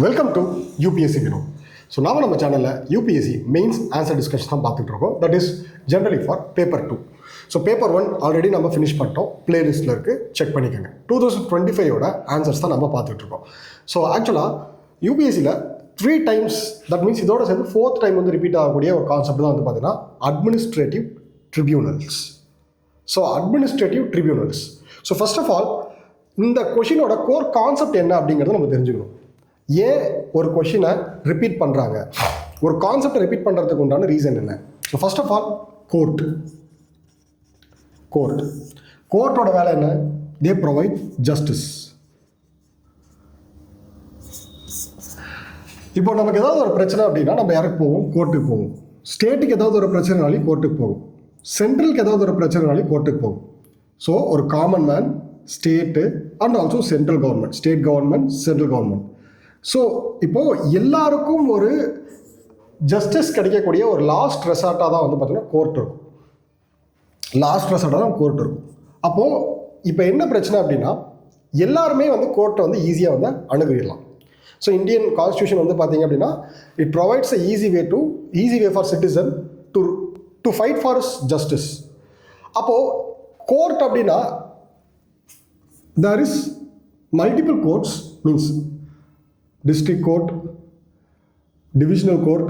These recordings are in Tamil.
Welcome to UPSC Vino. So நாம் நம்ம சேனலில் யூபிஎஸ்சி மெயின்ஸ் ஆன்சர் டிஸ்கஷன் தான் பார்த்துட்டு இருக்கோம். That is generally for paper 2. So paper 1 already நம்ம ஃபினிஷ் பண்ணிட்டோம், பிளேலிஸ்ட்டில் இருக்குது, செக் பண்ணிக்கோங்க. 2025 ஆன்சர்ஸ் தான் நம்ம பார்த்துட்ருக்கோம். ஸோ ஆக்சுவலாக யூபிஎஸ்சியில் 3 times, தட் மீன்ஸ் இதோட சேர்ந்து 4th டைம் வந்து ரிப்பீட் ஆகக்கூடிய ஒரு கான்செப்ட் தான் வந்து பார்த்தீங்கன்னா administrative tribunals. So administrative tribunals. So first of all இந்த கொஷினோட கோர் கான்செப்ட் என்ன அப்படிங்கிறத நம்ம தெரிஞ்சுக்கணும். ஏன் ஒரு கொஷினை ரிப்பீட் பண்ணுறாங்க, ஒரு கான்செப்டை ரிப்பீட் பண்ணுறதுக்கு உண்டான ரீசன் என்ன? ஸோ ஃபர்ஸ்ட் ஆஃப் ஆல் கோர்ட்டோட வேலை என்ன? தே ப்ரொவைட் ஜஸ்டிஸ். இப்போ நமக்கு ஏதாவது ஒரு பிரச்சனை அப்படின்னா நம்ம யாருக்கு போவோம்? கோர்ட்டுக்கு போவோம். ஸ்டேட்டுக்கு ஏதாவது ஒரு பிரச்சனைனாலையும் கோர்ட்டுக்கு போகும். சென்ட்ரலுக்கு ஏதாவது ஒரு பிரச்சனைனாலையும் கோர்ட்டுக்கு போகும். ஸோ ஒரு common man, state and also central government, state government, central government. So இப்போது எல்லாருக்கும் ஒரு ஜஸ்டிஸ் கிடைக்கக்கூடிய ஒரு லாஸ்ட் ரெசார்ட்டாக தான் வந்து பார்த்திங்கன்னா கோர்ட் இருக்கும். லாஸ்ட் ரெசார்ட்டாக தான் கோர்ட் இருக்கும். அப்போது இப்போ என்ன பிரச்சனை அப்படின்னா எல்லாருமே வந்து கோர்ட்டை வந்து ஈஸியாக வந்து அணுகிடலாம். ஸோ இந்தியன் கான்ஸ்டியூஷன் வந்து பார்த்திங்க அப்படின்னா it provides a easy way for citizen to fight for justice. அப்போது கோர்ட் அப்படின்னா there is multiple courts, means district court, divisional court,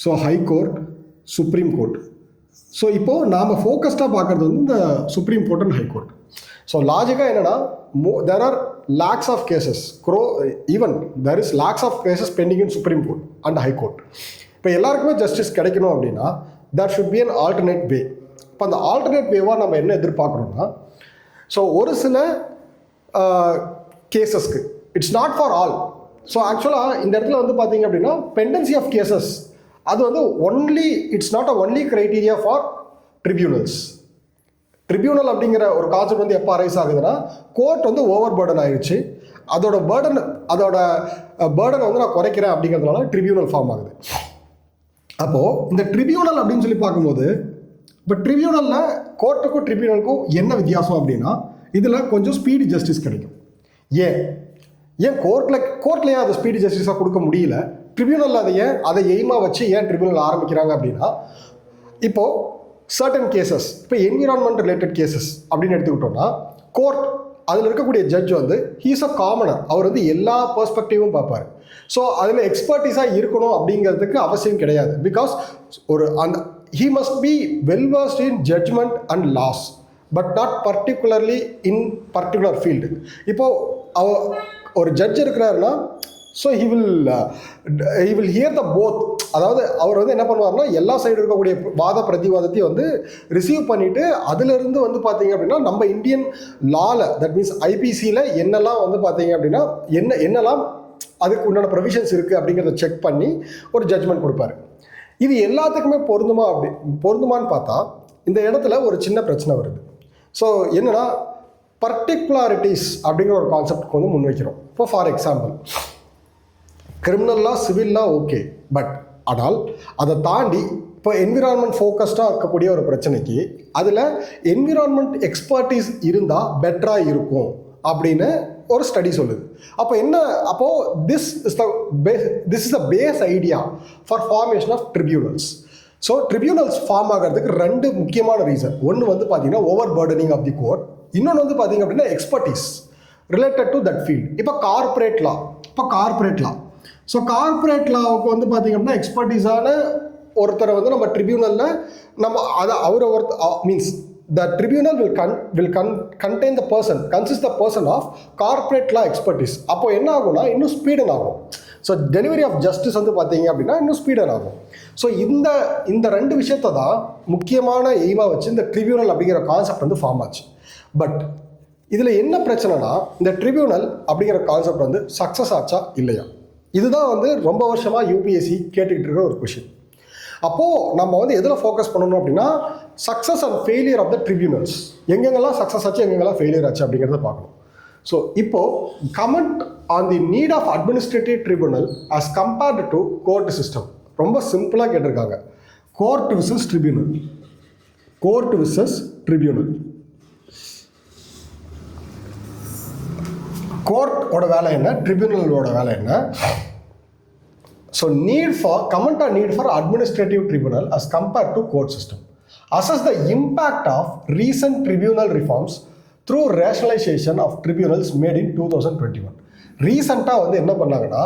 so high court, supreme court. So இப்போது நாம் ஃபோக்கஸ்டாக பார்க்குறது வந்து இந்த supreme court and high court. So லாஜிக்காக என்னென்னா there are lakhs of cases, even there is lakhs of cases pending in supreme court and high court. இப்போ எல்லாருக்குமே ஜஸ்டிஸ் கிடைக்கணும் அப்படின்னா there should be an alternate way. இப்போ அந்த ஆல்டர்னேட் வேவாக நம்ம என்ன எதிர்பார்க்குறோம்னா, ஸோ ஒரு சில கேசஸ்க்கு, it's not for all. So ஆக்சுவலாக இந்த இடத்துல வந்து பார்த்தீங்க அப்படின்னா பெண்டன்சி ஆஃப் கேசஸ் அது வந்து it's not a only criteria for tribunals. Tribunal அப்படிங்கிற ஒரு கான்செப்ட் வந்து எப்போ அரைஸ் ஆகுதுன்னா கோர்ட் வந்து ஓவர் பர்டன் ஆகிடுச்சு, அதோட பேர்டனை வந்து நான் குறைக்கிறேன் அப்படிங்கிறதுனால ட்ரிபியூனல் ஃபார்ம் ஆகுது. அப்போது இந்த ட்ரிபியூனல் அப்படின்னு சொல்லி பார்க்கும்போது இப்போ ட்ரிபியூனலில் கோர்ட்டுக்கும் ட்ரிபியூனலுக்கும் என்ன வித்தியாசம் அப்படின்னா இதில் கொஞ்சம் ஸ்பீடு ஜஸ்டிஸ் கிடைக்கும். ஏன் கோர்ட்லேயே அதை ஸ்பீடு ஜஸ்டிஸாக கொடுக்க முடியல, ட்ரிபியூனலில் அதை எய்மாக வச்சு ஏன் ட்ரிபியூனல் ஆரம்பிக்கிறாங்க அப்படின்னா இப்போது சர்டன் கேசஸ், இப்போ என்விரான்மெண்ட் ரிலேட்டட் கேசஸ் அப்படின்னு எடுத்துக்கிட்டோம்னா கோர்ட் அதில் இருக்கக்கூடிய ஜட்ஜ் வந்து ஹீஸ் அ காமனர், அவர் வந்து எல்லா பெர்ஸ்பெக்டிவும் பார்ப்பார். ஸோ அதில் எக்ஸ்பர்டீஸாக இருக்கணும் அப்படிங்கிறதுக்கு அவசியம் கிடையாது. Because he must be well versed in judgment and laws, but not particularly in particular field. இப்போது ஒரு ஜட்ஜ் இருக்கிறாருன்னா so he will hear the both. அதாவது அவர் வந்து என்ன பண்ணுவார்னா எல்லா சைடு இருக்கக்கூடிய வாத பிரதிவாதத்தையும் வந்து ரிசீவ் பண்ணிவிட்டு அதிலிருந்து வந்து பார்த்தீங்க அப்படின்னா நம்ம இந்தியன் லாவில், தட் மீன்ஸ் ஐபிசியில் என்னெல்லாம் வந்து பார்த்தீங்க அப்படின்னா என்னெல்லாம் அதுக்கு உண்டான ப்ரொவிஷன்ஸ் இருக்குது அப்படிங்கிறத செக் பண்ணி ஒரு ஜட்ஜ்மெண்ட் கொடுப்பாரு. இது எல்லாத்துக்குமே பொருந்துமான்னு பார்த்தா இந்த இடத்துல ஒரு சின்ன பிரச்சனை வருது. ஸோ என்னன்னா பர்டிகுலாரிட்டிஸ் அப்படிங்கிற ஒரு கான்செப்டுக்கு வந்து முன்வைக்கிறோம். இப்போ ஃபார் எக்ஸாம்பிள் கிரிமினல்லா, சிவில்லா ஓகே, பட் ஆனால் அதை தாண்டி இப்போ என்விரான்மெண்ட் ஃபோக்கஸ்டாக இருக்கக்கூடிய ஒரு பிரச்சனைக்கு அதில் என்விரான்மெண்ட் எக்ஸ்பர்டீஸ் இருந்தால் பெட்டராக இருக்கும் அப்படின்னு ஒரு ஸ்டடி சொல்லுது. அப்போது this is the base idea for formation of tribunals. So tribunals form ஆகிறதுக்கு 2 முக்கியமான ரீசன். ஒன்று வந்து பார்த்தீங்கன்னா over burdening of the court, இன்னொன்று வந்து பார்த்தீங்க அப்படின்னா expertise related to that field. இப்போ கார்பரேட் லா, ஸோ கார்பரேட் லாவுக்கு வந்து பார்த்தீங்க அப்படின்னா எக்ஸ்பர்டீஸான ஒருத்தரை வந்து நம்ம ட்ரிபியூனலில் means the tribunal will contain the person, consist the person of corporate law expertise. அப்போ என்ன ஆகும்னா இன்னும் ஸ்பீடன் ஆகும். ஸோ டெலிவரி ஆஃப் ஜஸ்டிஸ் வந்து பார்த்தீங்க அப்படின்னா இன்னும் ஸ்பீடன் ஆகும். ஸோ இந்த 2 விஷயத்தை தான் முக்கியமான எய்மாக வச்சு இந்த ட்ரிபியூனல் அப்படிங்கிற கான்செப்ட் வந்து ஃபார்ம் ஆச்சு. பட் இதில் என்ன பிரச்சனைனா இந்த ட்ரிபியூனல் அப்படிங்கிற கான்செப்ட் வந்து சக்ஸஸ் ஆச்சா இல்லையா, இதுதான் வந்து ரொம்ப வருஷமாக யூபிஎஸ்சி கேட்டுக்கிட்டு இருக்கிற ஒரு கொஷின். அப்போது நம்ம வந்து எதில் ஃபோக்கஸ் பண்ணணும் அப்படின்னா success and failure of the tribunals, எங்கெங்கெல்லாம் சக்ஸஸ் ஆச்சு எங்கெங்கெல்லாம் ஃபெயிலியர் ஆச்சு அப்படிங்கிறத பார்க்கணும். ஸோ இப்போது comment on the need of administrative tribunal as compared to court system. ரொம்ப சிம்பிளாக கேட்டிருக்காங்க, கோர்ட் விசஸ் ட்ரிபியூனல். கோர்ட்டோட வேலை என்ன, ட்ரிபியூனலோட வேலை என்ன? So comment on need for administrative tribunal as compared to court system. Assess the impact of recent tribunal reforms through rationalization of tribunals made in 2021. ரீசெண்டாக வந்து என்ன பண்ணாங்கன்னா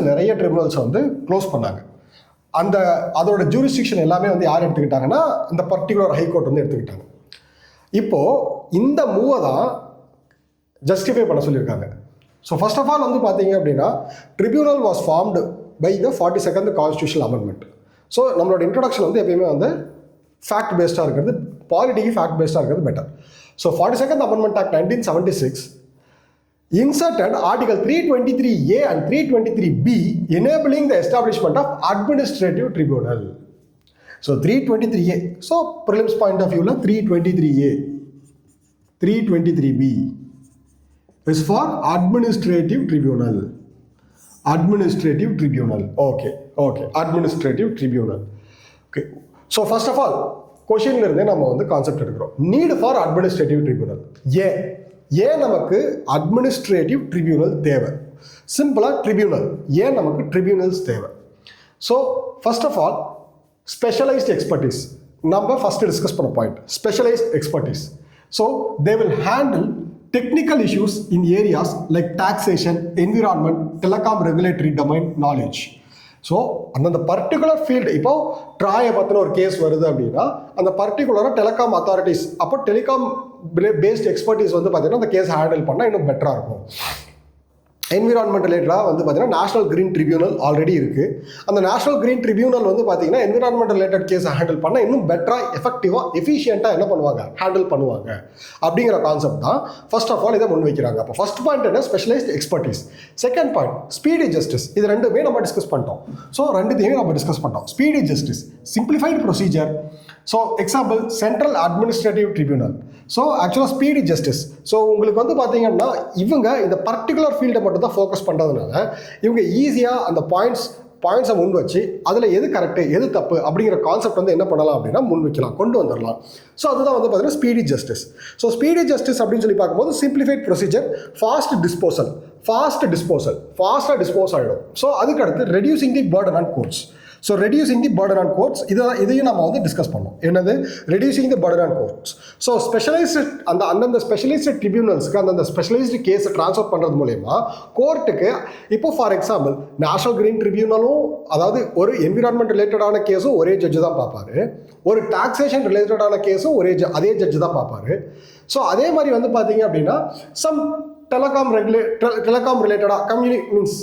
நிறைய ட்ரிபியூனல்ஸை வந்து க்ளோஸ் பண்ணாங்க. அதோட ஜூரிஸ்டிக்ஷன் எல்லாமே வந்து யார் எடுத்துக்கிட்டாங்கன்னா இந்த பர்டிகுலர் ஹைகோர்ட் வந்து எடுத்துக்கிட்டாங்க. இப்போது இந்த மூவை தான் ஜஸ்டிஃபை பண்ண சொல்லியிருக்காங்க. ஸோ ஃபர்ஸ்ட் ஆஃப் ஆல் வந்து பார்த்தீங்க அப்படின்னா tribunal was formed by the 42nd constitutional amendment. So நம்மளோட இன்ட்ரொடக்ஷன் வந்து எப்பயுமே வந்து ஃபேக்ட் பேஸ்டாக இருக்கிறது, பாலிட்டிக்கு ஃபேக்ட் பேஸ்டாக இருக்கிறது better. So 42nd amendment act 1976 inserted Article 323A and 323B enabling the establishment of administrative tribunal. So 323A. So prelims point of view, 323A, 323B is for administrative tribunal. Administrative tribunal. Okay. Administrative tribunal. Okay. So first of all, question இருந்தே நம்ம வந்து கான்செப்ட் எடுக்கிறோம். Need for administrative tribunal. ஏன் நமக்கு அட்மினிஸ்ட்ரேட்டிவ் ட்ரிபியூனல் தேவை? சிம்பிளாக ட்ரிபியூனல், ஏன் நமக்கு ட்ரிபியூனல்ஸ் தேவை? So first of all specialised expertise நம்ம ஃபர்ஸ்ட் டிஸ்கஸ் பண்ண point. Specialised expertise. So they will handle technical issues in areas like taxation, environment, telecom regulatory domain knowledge. So அந்தந்த பர்டிகுலர் ஃபீல்டு, இப்போ ட்ராயை பற்றின ஒரு கேஸ் வருது அப்படின்னா அந்த பர்டிகுலராக டெலிகாம் அத்தாரிட்டிஸ், அப்போ டெலிகாம் பேஸ்ட் எக்ஸ்பர்டீஸ் வந்து பார்த்தீங்கன்னா அந்த கேஸ் ஹேண்டில் பண்ணால் இன்னும் பெட்டராக இருக்கும். என்விரான்மெண்ட் ரிலேட்டடாக வந்து பார்த்தீங்கன்னா நேஷனல் கிரீன் ட்ரிபியூனல் ஆல்ரெடி இருக்குது. அந்த நேஷனல் கிரீன் ட்ரிபியூனல் வந்து பார்த்தீங்கன்னா என்விரான்மெண்ட் ரிலேட்டட் கேஸை ஹேண்டில் பண்ணால் இன்னும் பெட்டராக, எஃபெக்டிவாக, எஃபிஷியண்ட்டாக என்ன பண்ணுவாங்க, ஹேண்டில் பண்ணுவாங்க அப்படிங்கிற கான்செப்ட் தான் ஃபர்ஸ்ட் ஆஃப் ஆல் இதை முன் வைக்கிறாங்க. அப்போ ஃபர்ஸ்ட் பாயிண்ட் என்ன, specialised expertise. Second point speedy justice. இது ரெண்டுமே நம்ம டிஸ்கஸ் பண்ணிட்டோம். ஸோ ரெண்டுத்தையுமே நம்ம டிஸ்கஸ் பண்ணிட்டோம். Speedy justice, simplified procedure. So example central administrative tribunal. So ஆக்சுவலாக ஸ்பீடி ஜஸ்டிஸ். ஸோ உங்களுக்கு வந்து பார்த்தீங்கன்னா இவங்க இந்த பர்டிகுலர் ஃபீல்டை மட்டும் தான் ஃபோக்கஸ் பண்ணுறதுனால இவங்க ஈஸியாக அந்த பாயிண்ட்ஸை முன் வச்சு அதில் எது கரெக்டு எது தப்பு அப்படிங்கிற கான்செப்ட் வந்து என்ன பண்ணலாம் அப்படின்னா முன் வைக்கலாம், கொண்டு வந்துடலாம். ஸோ அதுதான் வந்து பார்த்தீங்கன்னா speedy justice. So speedy justice அப்படின்னு சொல்லி பார்க்கும்போது சிம்பிளிஃபைட் ப்ரொசீஜர், ஃபாஸ்ட்டாக டிஸ்போஸ் ஆகிடும். ஸோ அதுக்கு அடுத்து reducing the burden on courts. So reducing the burden on courts, இதையும் நம்ம வந்து டிஸ்கஸ் பண்ணோம். என்னது, reducing the burden on courts. So specialised அந்தந்த ஸ்பெஷலைஸ்டு ட்ரிபியூனல்ஸ்க்கு அந்தந்த ஸ்பெஷலைஸ்டு கேஸை ட்ரான்ஸ்ஃபர் பண்ணுறது மூலயமா கோர்ட்டுக்கு, இப்போ ஃபார் எக்ஸாம்பிள் நேஷனல் கிரீன் ட்ரிபியூனலும், அதாவது ஒரு என்விரான்மெண்ட் ரிலேட்டடான கேஸும் ஒரே ஜட்ஜு தான் பார்ப்பாரு, ஒரு டாக்ஸேஷன் ரிலேட்டடான கேஸும் அதே ஜட்ஜு தான் பார்ப்பாரு. ஸோ அதே மாதிரி வந்து பார்த்தீங்க அப்படின்னா சம் டெலகாம் ரிலேட்டடாக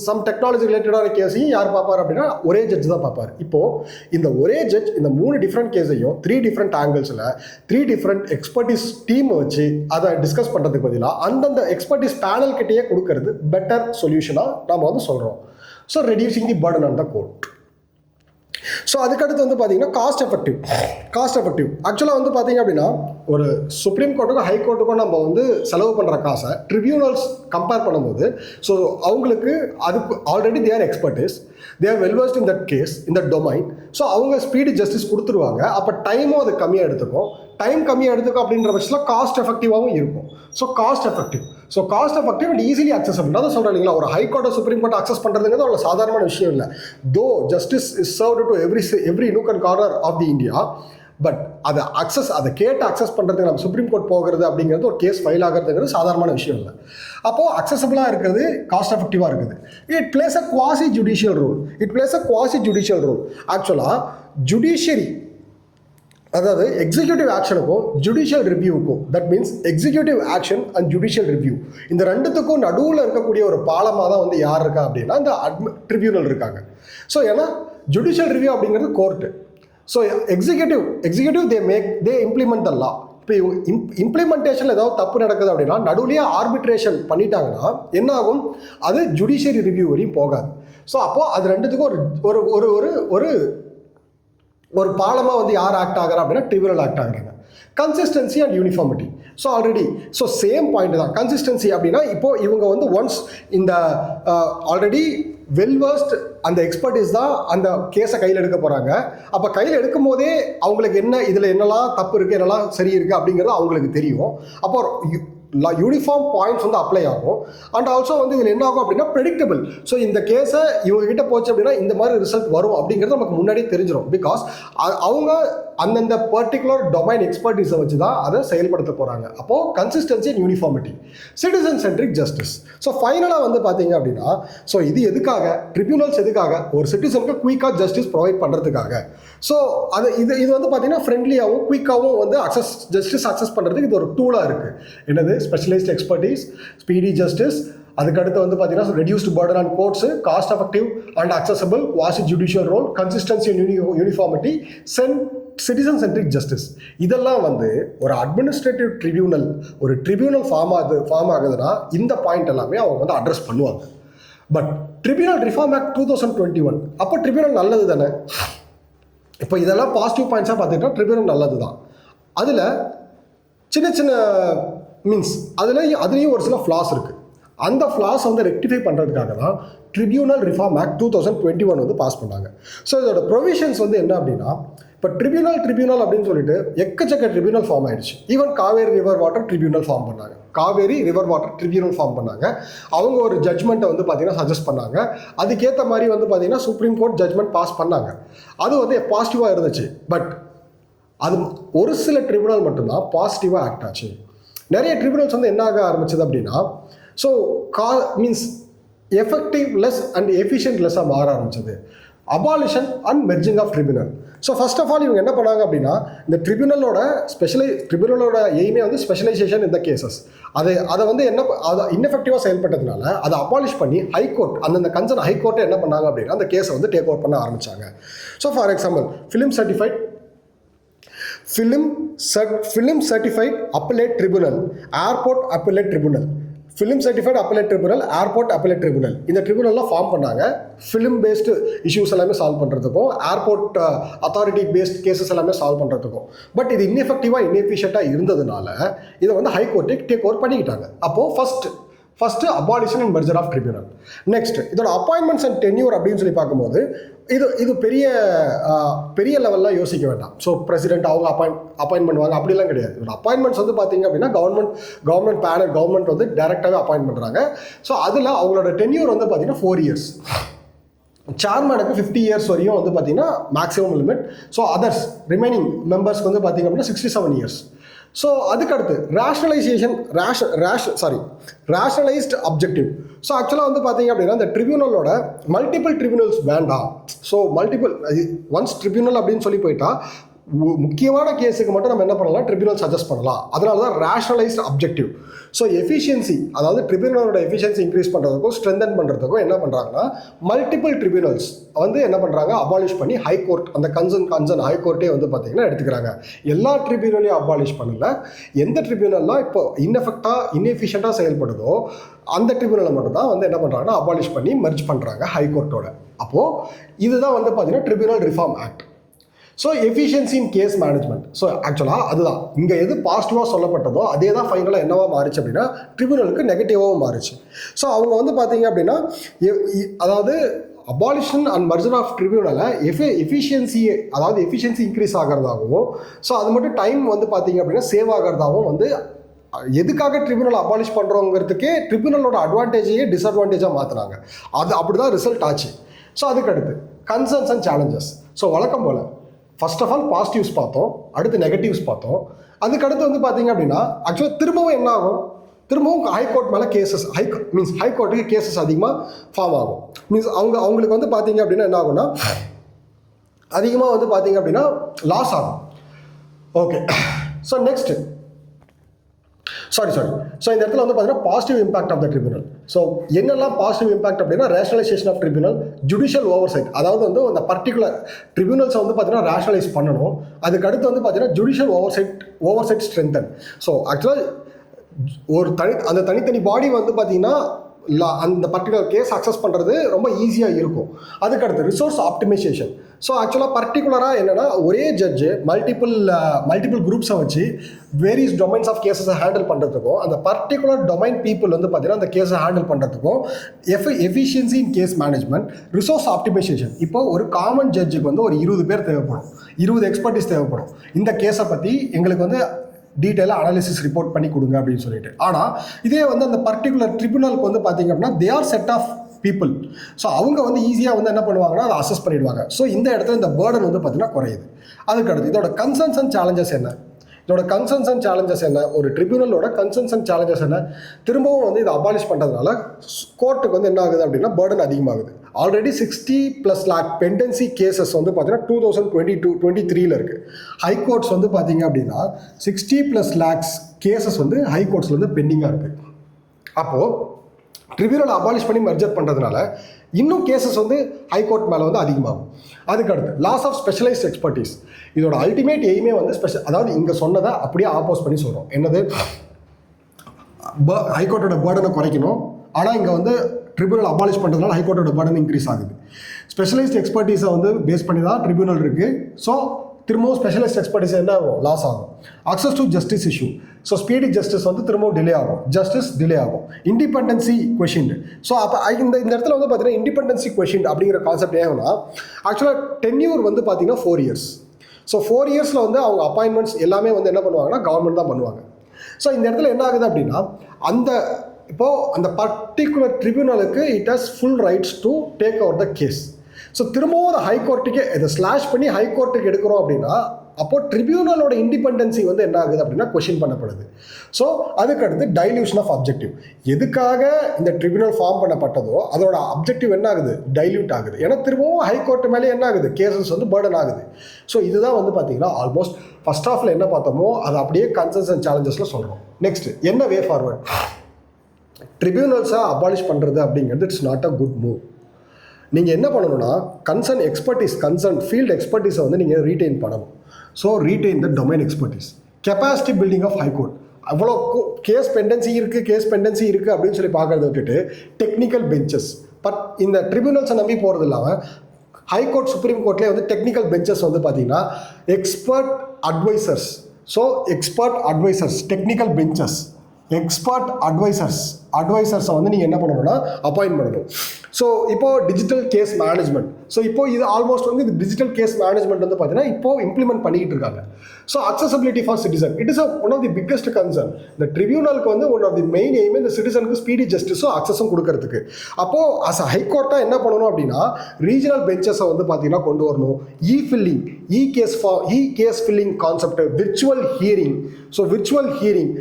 சம் டெக்னாலஜி ரிலேட்டடான கேஸையும் யார் பார்ப்பார் அப்படின்னா ஒரே ஜட்ஜ் தான் பார்ப்பார். இப்போது இந்த ஒரே ஜட்ஜ் இந்த 3 டிஃப்ரெண்ட் கேஸையும் 3 டிஃப்ரெண்ட் ஆங்கிள்ஸில் 3 டிஃப்ரெண்ட் எக்ஸ்பர்டீஸ் டீம் வச்சு அதை டிஸ்கஸ் பண்ணுறதுக்கு பதிலாக அந்தந்த எக்ஸ்பர்டீஸ் பேனல் கிட்டேயே கொடுக்கறது பெட்டர் சொல்யூஷனாக நம்ம வந்து சொல்கிறோம். So reducing the burden on the court. So அதுக்கடுத்து வந்து பார்த்தீங்கன்னா காஸ்ட் எஃபெக்டிவ். ஆக்சுவலாக வந்து பார்த்தீங்க அப்படின்னா ஒரு சுப்ரீம் கோர்ட்டுக்கும் ஹை கோர்ட்டுக்கும் நம்ம வந்து செலவு பண்ணுற காசை ட்ரிபியூனல்ஸ் கம்பேர் பண்ணும்போது, ஸோ அவங்களுக்கு அதுக்கு already their expertise, they're well versed in that case, in that domain. So அவங்க ஸ்பீடு ஜஸ்டிஸ் கொடுத்துருவாங்க. அப்போ டைமும் அது கம்மியாக எடுத்துக்கும் அப்படின்ற பட்சத்தில் காஸ்ட் எஃபெக்டிவாகவும் இருக்கும். So cost effective and easily accessible. அதான் சொல்கிறேன் இல்லைங்களா, ஒரு ஹை கோர்ட்டை சுப்ரீம் கோர்ட்டை அக்சஸ் பண்ணுறதுங்கிறது அவ்வளோ சாதாரணமான விஷயம் இல்லை. Though justice is served to every nook and corner of the India, but அதை கேட்டு அக்சஸ் பண்ணுறதுக்கு நம்ம சுப்ரீம் கோர்ட் போகிறது அப்படிங்கிறது, ஒரு கேஸ் ஃபைல் ஆகிறதுங்கிறது சாதாரணமான விஷயம் இல்லை. அப்போது அக்சசபிளாக இருக்கிறது, காஸ்ட் எஃபெக்டிவாக இருக்குது. It plays a quasi judicial role. ஆக்சுவலாக ஜுடிஷியரி, அதாவது எக்ஸிக்யூட்டிவ் ஆக்ஷனுக்கும் ஜுடிஷியல் ரிவ்யூவுக்கும், that means executive action and judicial review, இந்த ரெண்டுத்துக்கும் நடுவில் இருக்கக்கூடிய ஒரு பாலமாக தான் வந்து யார் இருக்கா அப்படின்னா இந்த ட்ரிபியூனல் இருக்காங்க. ஸோ ஏன்னா ஜுடிஷியல் ரிவ்யூ அப்படிங்கிறது court. So executive they implement the law. இப்போ இம்ப்ளிமெண்டேஷனில் ஏதாவது தப்பு நடக்குது அப்படின்னா நடுவுலேயே ஆர்பிட்ரேஷன் பண்ணிட்டாங்கன்னா என்ன ஆகும், அது ஜுடிஷியரி ரிவ்யூ வரையும் போகாது. ஸோ அப்போது அது ரெண்டுத்துக்கும் ஒரு பாலமாக வந்து யார் ஆக்ட் ஆகிறா அப்படின்னா ட்ரிபியூனல் ஆக்ட் ஆகுறாங்க. Consistency and uniformity. So same point தான். கன்சிஸ்டன்சி அப்படின்னா இப்போது இவங்க வந்து ஒன்ஸ் இந்த ஆல்ரெடி வெல்வர்ஸ்ட் அந்த எக்ஸ்பர்டீஸ் தான் அந்த கேஸை கையில் எடுக்க போகிறாங்க. அப்போ கையில் எடுக்கும் போதே அவங்களுக்கு இதில் என்னெல்லாம் தப்பு இருக்குது, என்னெல்லாம் சரி இருக்குது அப்படிங்கிறது அவங்களுக்கு தெரியும். அப்போ யூனிஃபார்ம் பாயிண்ட்ஸ் வந்து அப்ளை ஆகும். அண்ட் ஆல்சோ வந்து இதில் என்ன ஆகும் அப்படின்னா ப்ரெடிக்டபிள். ஸோ இந்த கேஸை இவங்க கிட்ட போச்சு அப்படின்னா இந்த மாதிரி ரிசல்ட் வரும் அப்படிங்கிறது நமக்கு முன்னாடியே தெரிஞ்சிடும். பிகாஸ் அவங்க அந்தந்த பர்டிகுலர் டொமைன் எக்ஸ்பர்டீஸை வச்சு தான் அதை செயல்படுத்த போகிறாங்க. அப்போது consistency and uniformity, citizen centric justice. So ஃபைனலாக வந்து பார்த்தீங்க அப்படின்னா, ஸோ இது எதுக்காக, ட்ரிபியூனல்ஸ் எதுக்காக, ஒரு சிட்டிசனுக்கு குயிக்காக ஜஸ்டிஸ் ப்ரொவைட் பண்ணுறதுக்காக. ஸோ அது இது வந்து பார்த்தீங்கன்னா ஃப்ரெண்ட்லியாகவும் குயிக்காகவும் வந்து ஜஸ்டிஸ் அக்சஸ் பண்ணுறதுக்கு இது ஒரு டூலாக இருக்குது. என்னது, ஸ்பெஷலைஸ்ட் எக்ஸ்பர்டீஸ், ஸ்பீடி ஜஸ்டிஸ், அதுக்கடுத்து வந்து பார்த்தீங்கன்னா reduced burden on courts, cost effective and accessible quasi judicial role, consistency and uniformity, citizen centric justice. இதெல்லாம் வந்து ஒரு அட்மினிஸ்ட்ரேட்டிவ் ட்ரிபியூனல், ஒரு ட்ரிபியூனல் ஃபார்ம் ஆகுதுன்னா இந்த பாயிண்ட் எல்லாமே அவங்க வந்து அட்ரஸ் பண்ணுவாங்க. பட் ட்ரிபியூனல் ரிஃபார்ம் ஆக்ட் 2021 அப்போ ட்ரிபியூனல் நல்லது தானே. இப்போ இதெல்லாம் பாசிட்டிவ் பாயிண்ட்ஸாக பார்த்துக்கிட்டா ட்ரிபியூனல் நல்லது தான். அதில் சின்ன சின்ன மீன்ஸ் அதுலேயும் ஒரு சில ஃப்ளாஸ் இருக்குது. அந்த ஃப்ளாஸ் வந்து ரெக்டிஃபை பண்ணுறதுக்காக தான் ட்ரிபியூனல் ரிஃபார்ம் ஆக்ட் 2021 வந்து பாஸ் பண்ணாங்க. ஸோ இதோட ப்ரொவிஷன்ஸ் வந்து என்ன அப்படின்னா, இப்போ ட்ரிபியூனல் அப்படின்னு சொல்லிட்டு எக்கச்சக்க ட்ரிபியூனல் ஃபார்ம் ஆயிடுச்சு. Even Kaveri river water tribunal form பண்ணாங்க. அவங்க ஒரு ஜட்மெண்ட்டை வந்து பார்த்தீங்கன்னா சஜஸ்ட் பண்ணாங்க. அதுக்கேற்ற மாதிரி வந்து பார்த்தீங்கன்னா சுப்ரீம் கோர்ட் ஜட்மெண்ட் பாஸ் பண்ணாங்க. அது வந்து பாசிட்டிவாக இருந்துச்சு. பட் அது ஒரு சில ட்ரிபியூனல் மட்டும்தான் பாசிட்டிவாக ஆக்ட் ஆச்சு. நிறைய ட்ரிபியூனல்ஸ் வந்து என்ன ஆக ஆரம்பிச்சது அப்படின்னா, so means effective less and efficient லெஸ்ஸாக மாற ஆரம்பிச்சது. Abolition and merging of tribunal. So first of all இவங்க என்ன பண்ணாங்க அப்படின்னா, இந்த ட்ரிபியூனலோட எய்மே வந்து ஸ்பெஷலைசேஷன் இந்த கேசஸ். அதை வந்து அதை இன்னெஃபெக்டிவாக செயல்பட்டதுனால அதை அபாலிஷ் பண்ணி ஹைகோர்ட், அந்தந்த கன்சர்ன் ஹைகோர்ட்டை என்ன பண்ணாங்க அப்படின்னா அந்த கேஸை வந்து டேக் ஓவர் பண்ண ஆரம்பித்தாங்க. So for example, film certified appellate tribunal, airport appellate tribunal, film certified appellate tribunal, airport appellate tribunal. இந்த ட்ரிபியூனல்லாம் ஃபார்ம் பண்ணாங்க ஃபிலிம் பேஸ்டு இஷ்யூஸ் எல்லாமே சால்வ் பண்ணுறதுக்கும், ஏர்போர்ட் அத்தாரிட்டி பேஸ்ட் கேசஸ் எல்லாமே சால்வ் பண்ணுறதுக்கும். பட் இது இன்எஃபெக்டிவாக இன்எஃபிஷியண்ட்டாக இருந்ததுனால இதை வந்து ஹைகோர்ட்டே டேக் ஓவர் பண்ணிக்கிட்டாங்க. அப்போது first abolition and merger of tribunal. Next இதோட அப்பாயின்மெண்ட்ஸ் அண்ட் டென்யூர் அப்படின்னு சொல்லி பார்க்கும்போது இது பெரிய லெவலில் யோசிக்க வேண்டாம். ஸோ பிரசிடென்ட் அவங்க அப்பாயின்ட் பண்ணுவாங்க அப்படிலாம் கிடையாது. இதோட அப்பாயின்மெண்ட்ஸ் வந்து பார்த்தீங்க அப்படின்னா கவர்மெண்ட் வந்து டைரெக்டாகவே அப்பாயின்ட் பண்ணுறாங்க. ஸோ அதில் அவங்களோட டென்யூர் வந்து பார்த்தீங்கன்னா 4 years. சேர்மனுக்கு 50 years வரையும் வந்து பார்த்தீங்கன்னா maximum limit. So others remaining மெம்பர்ஸ்க்கு வந்து பார்த்தீங்க அப்படின்னா 67 years. ஸோ அதுக்கடுத்து ரேஷனலைஸ்டு அப்ஜெக்டிவ். ஸோ ஆக்சுவலாக வந்து பார்த்தீங்க அப்படின்னா இந்த ட்ரிபியூனலோட மல்டிபிள் ட்ரிபியூனல்ஸ் வேண்டாம். ஸோ ஒன்ஸ் ட்ரிபியூனல் அப்படின்னு சொல்லி போயிட்டா முக்கியமான கேஸுக்கு மட்டும் நம்ம என்ன பண்ணலாம், ட்ரிபியூனல் சஜஸ்ட் பண்ணலாம். அதனால தான் ரேஷனலைஸ்டு அப்ஜெக்டிவ். ஸோ எஃபிஷியன்சி, அதாவது ட்ரிபியூனலோட எஃபிஷியன்சி இன்க்ரீஸ் பண்ணுறதுக்கும் ஸ்ட்ரென்தன் பண்ணுறதுக்கும் என்ன பண்ணுறாங்கன்னா மல்டிபிள் ட்ரிபியூனல்ஸ் வந்து என்ன பண்ணுறாங்க, அபாலிஷ் பண்ணி ஹைகோர்ட், அந்த கன்சர்ன் ஹைகோர்ட்டே வந்து பார்த்தீங்கன்னா எடுத்துக்கிறாங்க. எல்லா ட்ரிபியூனலையும் அபாலிஷ் பண்ணல. எந்த ட்ரிபியூனல்லாம் இப்போ இன்எஃபிஷியண்ட்டாக செயல்படுதோ அந்த ட்ரிபியூனலை மட்டும் தான் வந்து என்ன பண்ணுறாங்கன்னா அபாலிஷ் பண்ணி மெர்ஜ் பண்ணுறாங்க ஹைகோர்ட்டோட. அப்போது இதுதான் வந்து பார்த்தீங்கன்னா tribunal reform act. So efficiency in case management. So ஆக்சுவலாக அதுதான் இங்கே எது பாசிட்டிவாக சொல்லப்பட்டதோ அதே தான் ஃபைனலாக என்னவா மாறிச்சு அப்படின்னா ட்ரிபியூனலுக்கு நெகட்டிவாகவும் மாறிச்சு. ஸோ அவங்க வந்து பார்த்தீங்க அப்படின்னா அதாவது அபாலிஷன் அண்ட் மர்ஜர் ஆஃப் ட்ரிபியூனலை எஃபிஷியன்சி இன்க்ரீஸ் ஆகிறதாகவும், ஸோ அது மட்டும் டைம் வந்து பார்த்தீங்க அப்படின்னா சேவ் ஆகிறதாகவும் வந்து எதுக்காக ட்ரிபியூனல் அபாலிஷ் பண்ணுறோங்கிறதுக்கே ட்ரிபியூனலோட அட்வான்டேஜையே டிஸ்அட்வான்டேஜாக மாற்றினாங்க. அது அப்படி தான் ரிசல்ட் ஆச்சு. ஸோ அதுக்கடுத்து கன்சர்ன்ஸ் அண்ட் சேலஞ்சஸ். ஸோ வழக்கம் போல் ஃபர்ஸ்ட் ஆஃப் ஆல் பாசிட்டிவ்ஸ் பார்த்தோம், அடுத்து நெகட்டிவ்ஸ் பார்த்தோம். அதுக்கடுத்து வந்து பார்த்தீங்க அப்படின்னா ஆக்சுவலாக திரும்பவும் என்ன ஆகும், திரும்பவும் ஹைகோர்ட் மேலே ஹைகோர்ட்டுக்கு கேசஸ் அதிகமாக ஃபார்ம் ஆகும். அவங்களுக்கு வந்து பார்த்தீங்க அப்படின்னா என்ன ஆகும்னா அதிகமாக வந்து பார்த்தீங்க அப்படின்னா லாஸ் ஆகும். ஓகே, ஸோ நெக்ஸ்ட்டு ஸோ இந்த இடத்துல வந்து பார்த்தீங்கன்னா positive impact of the tribunal. So என்னெல்லாம் பாசிட்டிவ் இம்பாக்ட் அப்படின்னா rationalisation of tribunal, judicial oversight, அதாவது வந்து அந்த பர்டிகுலர் ட்ரிபியூனல்ஸை வந்து பார்த்தீங்கன்னா ரேஷனலைஸ் பண்ணணும். அதுக்கடுத்து வந்து பார்த்தீங்கன்னா ஜுடிஷியல் ஓவர்சைட் ஸ்ட்ரென்தன். ஸோ ஆக்சுவலாக அந்த தனித்தனி பாடி வந்து பார்த்தீங்கன்னா அந்த பர்டிகுலர் கேஸ் அக்சஸ் பண்ணுறது ரொம்ப ஈஸியாக இருக்கும். அதுக்கடுத்து ரிசோர்ஸ் ஆப்டிமைசேஷன். ஸோ ஆக்சுவலாக பர்டிகுலராக என்னென்னா ஒரே ஜட்ஜு மல்டிபிள் குரூப்ஸை வச்சு வேரியஸ் டொமைன்ஸ் ஆஃப் கேஸஸை ஹேண்டில் பண்ணுறதுக்கும், அந்த பர்டிகுலர் டொமைன் பீப்புள் வந்து பார்த்தீங்கன்னா அந்த கேஸை ஹேண்டில் பண்ணுறதுக்கும் efficiency in case management, resource optimisation. இப்போ ஒரு காமன் ஜட்ஜுக்கு வந்து ஒரு 20 பேர் தேவைப்படும், 20 எக்ஸ்பர்ட்டிஸ் தேவைப்படும். இந்த கேஸை பற்றி எங்களுக்கு வந்து டீட்டெயிலாக அனாலிசிஸ் ரிப்போர்ட் பண்ணி கொடுங்க அப்படின்னு சொல்லிட்டு. ஆனால் இதே வந்து அந்த பர்டிகுலர் ட்ரிபியூனலுக்கு வந்து பார்த்தீங்க அப்படின்னா they are set of people. So அவங்க வந்து ஈஸியாக வந்து என்ன பண்ணுவாங்கன்னா அதை அசஸ் பண்ணிடுவாங்க. ஸோ இந்த இடத்துல இந்த பேர்டன் வந்து பார்த்தீங்கன்னா குறையுது. அதுக்கடுத்து இதோட கன்சர்ன்ஸ் அண்ட் சேலஞ்சஸ் என்ன? இதோட கன்சர்ன்ஸ் அண்ட் சேலஞ்சஸ் என்ன? ஒரு ட்ரிபியூனலோட கன்சர்ன்ஸ் அண்ட் சேலஞ்சஸ் என்ன? திரும்பவும் வந்து இதை அபாலிஷ் பண்ணுறதுனால கோர்ட்டுக்கு வந்து என்ன ஆகுது அப்படின்னா பேர்டன் அதிகமாகுது. ஆல்ரெடி 60+ lakh பெண்டன்சி கேசஸ் வந்து பார்த்தீங்கன்னா 2022-23 இருக்குது. ஹைகோர்ட்ஸ் வந்து பார்த்தீங்க அப்படின்னா 60+ lakhs கேசஸ் வந்து ஹைகோர்ட்ஸில் வந்து பெண்டிங்காக இருக்குது. அப்போது ட்ரிபியூனல் அபாலிஷ் பண்ணி மெர்ஜர் பண்ணுறதுனால இன்னும் கேசஸ் வந்து ஹைகோர்ட் மேலே வந்து அதிகமாகும். அதுக்கடுத்து லாஸ் ஆஃப் ஸ்பெஷலைஸ்ட் எக்ஸ்பர்டீஸ். இதோட அல்டிமேட் எய்மே வந்து அதாவது இங்கே சொன்னதை அப்படியே ஆப்போஸ் பண்ணி சொல்கிறோம். என்னது? ஹைகோர்ட்டோட பேர்டனை குறைக்கணும். ஆனால் இங்கே வந்து ட்ரிபியூனல் அபாலிஷ் பண்ணுறதுனால ஹைகோர்ட்டோட பேர்டன் இன்க்ரீஸ் ஆகுது. ஸ்பெஷலைஸ்ட் எக்ஸ்பர்டீஸை வந்து பேஸ் பண்ணி தான் ட்ரிபியூனல் இருக்குது. ஸோ திரும்பவும் ஸ்பெஷலிஸ்ட் எக்ஸ்பர்டீஸ் என்ன ஆகும்? லாஸ் ஆகும். Access to justice issue. So speedy justice வந்து திரும்பவும் டிலே ஆகும். ஜஸ்டிஸ் டிலே ஆகும். Independency question. ஸோ அப்போ இந்த இடத்துல வந்து பார்த்தீங்கன்னா இண்டிபெண்டன்சி கொஷின் அப்படிங்கிற கான்செப்ட் ஏன்னா ஆக்சுவலாக டென்யூர் வந்து பார்த்தீங்கன்னா 4 years. ஸோ 4 yearsல வந்து அவங்க அப்பாயின்மெண்ட்ஸ் எல்லாமே வந்து என்ன பண்ணுவாங்கன்னா கவர்மெண்ட் தான் பண்ணுவாங்க. ஸோ இந்த இடத்துல என்ன ஆகுது அப்படின்னா அந்த பர்டிகுலர் ட்ரிபியூனலுக்கு it has full rights to take over the case. So திரும்பவும் அதை ஹைகோர்ட்டுக்கே இதை ஸ்லாஷ் பண்ணி ஹைகோர்ட்டுக்கு எடுக்கிறோம் அப்படின்னா அப்போ ட்ரிபியூனலோட இண்டிபெண்டன்சி வந்து என்ன ஆகுது அப்படின்னா கொஷின் பண்ணப்படுது. ஸோ அதுக்கடுத்து டைல்யூஷன் ஆஃப் அப்ஜெக்டிவ். எதுக்காக இந்த ட்ரிபியூனல் ஃபார்ம் பண்ணப்பட்டதோ அதோட அப்ஜெக்டிவ் என்ன ஆகுது? டைல்யூட் ஆகுது. ஏன்னா திரும்பவும் ஹைகோர்ட்டு மேலே என்ன ஆகுது? கேசஸ் வந்து பேர்டன் ஆகுது. ஸோ இதுதான் வந்து பார்த்தீங்கன்னா ஆல்மோஸ்ட் ஃபர்ஸ்ட் ஹாஃபில் என்ன பார்த்தோமோ அதை அப்படியே கன்சர்ன்ஸ் அண்ட் சேலஞ்சஸில் சொல்கிறோம். நெக்ஸ்ட் என்ன வே ஃபார்வர்ட்? ட்ரிபியூனல்ஸை அபாலிஷ் பண்ணுறது அப்படிங்கிறது it's not a good move. நீங்கள் என்ன பண்ணணும்னா கன்சர்ன் ஃபீல்டு எக்ஸ்பர்டீஸை வந்து நீங்கள் ரீட்டைன் பண்ணணும். So retain the domain expertise. Capacity building of high court. அவ்வளோ கேஸ் பெண்டன்சி இருக்குது அப்படின்னு சொல்லி பார்க்கறத விட்டுட்டு டெக்னிக்கல் பெஞ்சஸ். பட் இந்த ட்ரிபியூனல்ஸை நம்பி போகிறது இல்லாமல் ஹைகோர்ட் சுப்ரீம் கோர்ட்லேயே வந்து டெக்னிக்கல் பெஞ்சஸ் வந்து பார்த்தீங்கன்னா expert advisors. So expert advisors, technical benches, expert அட்வைசர்ஸை வந்து நீங்கள் என்ன பண்ணணும்னா அப்பாயின்ட் பண்ணணும். ஸோ இப்போது டிஜிட்டல் கேஸ் மேனேஜ்மெண்ட். ஸோ இப்போது இது ஆல்மோஸ்ட் வந்து இது டிஜிட்டல் கேஸ் மேனேஜ்மெண்ட் வந்து பார்த்தீங்கன்னா இப்போது இம்ப்ளிமெண்ட் பண்ணிக்கிட்டு இருக்காங்க. So accessibility for citizen it is one of the biggest concern. இந்த ட்ரிபியூனலுக்கு வந்து ஒன் ஆஃப் தி மெயின் எய்மே இந்த சிட்டிசனுக்கு ஸ்பீடி ஜஸ்டிஸும் அக்சஸும் கொடுக்கறதுக்கு. அப்போது அஸ் அ ஹைகோர்ட்டாக என்ன பண்ணணும் அப்படின்னா ரீஜனல் பெஞ்சஸை வந்து பார்த்தீங்கன்னா கொண்டு வரணும். Case filling concept, virtual hearing. So virtual hearing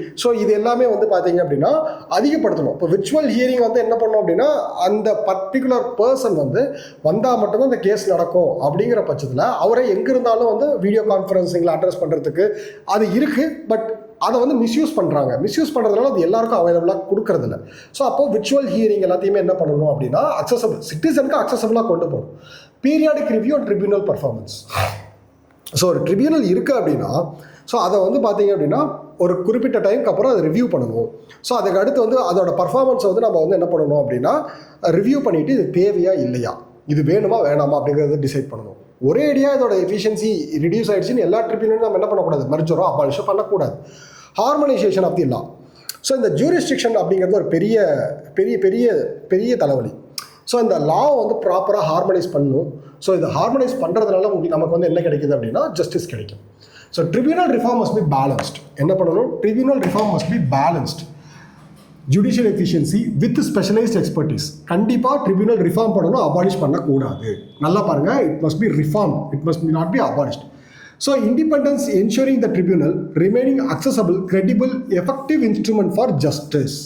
இது எல்லாமே வந்து பார்த்தீங்க அப்படின்னா அதிகப்படுத்தணும். இப்போ விர்ச்சுவல் ஹியரிங் வந்து என்ன பண்ணணும் அப்படின்னா அந்த பர்டிகுலர் பர்சன் வந்து வந்தால் மட்டும்தான் இந்த கேஸ் நடக்கும் அப்படிங்கிற பட்சத்தில் அவரை எங்கே இருந்தாலும் வந்து வீடியோ கான்ஃபரன்சிங்கில் அட்ரஸ் பண்ணுறதுக்கு அது இருக்குது. பட் அதை வந்து மிஸ்யூஸ் பண்ணுறதுனால அது எல்லாருக்கும் அவைலபிளாக கொடுக்கறதில்ல. ஸோ அப்போது விர்ச்சுவல் ஹியரிங் எல்லாத்தையுமே என்ன பண்ணணும் அப்படின்னா சிட்டிசனுக்கு அக்சசபிளாக கொண்டு போகணும். Periodic review and tribunal performance. So ஒரு ட்ரிபியூனல் இருக்குது அப்படின்னா ஸோ அதை வந்து பார்த்தீங்க அப்படின்னா ஒரு குறிப்பிட்ட டைமுக்கு அப்புறம் அதை ரிவ்யூ பண்ணணும். ஸோ அதுக்கு அடுத்து வந்து அதோட பர்ஃபார்மன்ஸை வந்து நம்ம வந்து என்ன பண்ணணும் அப்படின்னா ரிவ்யூ பண்ணிவிட்டு இது தேவையா இல்லையா, இது வேணுமா வேணாமா அப்படிங்கிறத டிசைட் பண்ணணும். ஒரே ஐடியா இதோட எஃபிஷியன்சி ரிடியூஸ் ஆகிடுச்சின்னு எல்லா ட்ரிபியூனலும் நம்ம என்ன பண்ணக்கூடாது? மர்ஜரோ அபாலிஷோ பண்ணக்கூடாது. ஹார்மனைசேஷன் ஆஃப் தி லா. ஸோ இந்த ஜூரிஸ்டிக்ஷன் அப்படிங்கிறது ஒரு பெரிய பெரிய பெரிய பெரிய தலைவலி. ஸோ இந்த லாவை வந்து ப்ராப்பராக ஹார்மனைஸ் பண்ணணும். ஸோ இதை ஹார்மனைஸ் பண்ணுறதுனால நமக்கு வந்து என்ன கிடைக்குது அப்படின்னா ஜஸ்டிஸ் கிடைக்கும். So tribunal reform must be balanced. என்ன பண்ணணும்? Tribunal reform must be balanced. Judicial efficiency with specialised expertise. கண்டிப்பாக ட்ரிபியூனல் ரிஃபார்ம் பண்ணணும், அபாலிஷ் பண்ணக்கூடாது. நல்லா பாருங்கள், it must be reform, it must not be abolished. So independence ensuring the tribunal remaining accessible, credible, effective instrument for justice.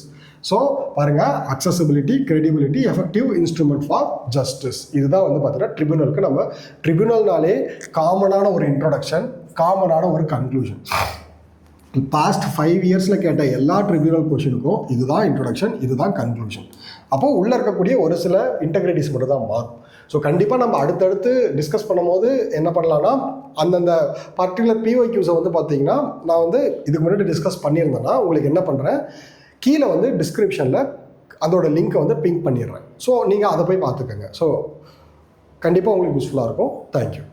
So பாருங்கள், accessibility, credibility, effective instrument for justice. இதுதான் வந்து பார்த்தீங்கன்னா ட்ரிபியூனலுக்கு நம்ம ட்ரிபியூனல்னாலே காமனான ஒரு இன்ட்ரோடக்ஷன், காமனான ஒரு கன்க்ளூஷன். பாஸ்ட் 5 இயர்ஸில் கேட்ட எல்லா ட்ரிபியூனல் கொஷினுக்கும் இதுதான் இன்ட்ரோடக்ஷன், இதுதான் கன்க்ளூஷன். அப்போது உள்ளே இருக்கக்கூடிய ஒரு சில இன்டெகிரிட்டிஸ் மட்டும் தான் மாறும். ஸோ கண்டிப்பாக நம்ம அடுத்தடுத்து டிஸ்கஸ் பண்ணும்போது என்ன பண்ணலான்னா அந்தந்த பர்டிகுலர் பிஒய்க்யூஸை வந்து பார்த்தீங்கன்னா நான் வந்து இதுக்கு முன்னாடி டிஸ்கஸ் பண்ணியிருந்தேன்னா உங்களுக்கு என்ன பண்ணுறேன், கீழே வந்து டிஸ்கிரிப்ஷனில் அதோட லிங்க்கை வந்து பிங்க் பண்ணிடுறேன். ஸோ நீங்கள் அதை போய் பார்த்துக்கோங்க. ஸோ கண்டிப்பாக உங்களுக்கு யூஸ்ஃபுல்லாக இருக்கும். தேங்க்யூ.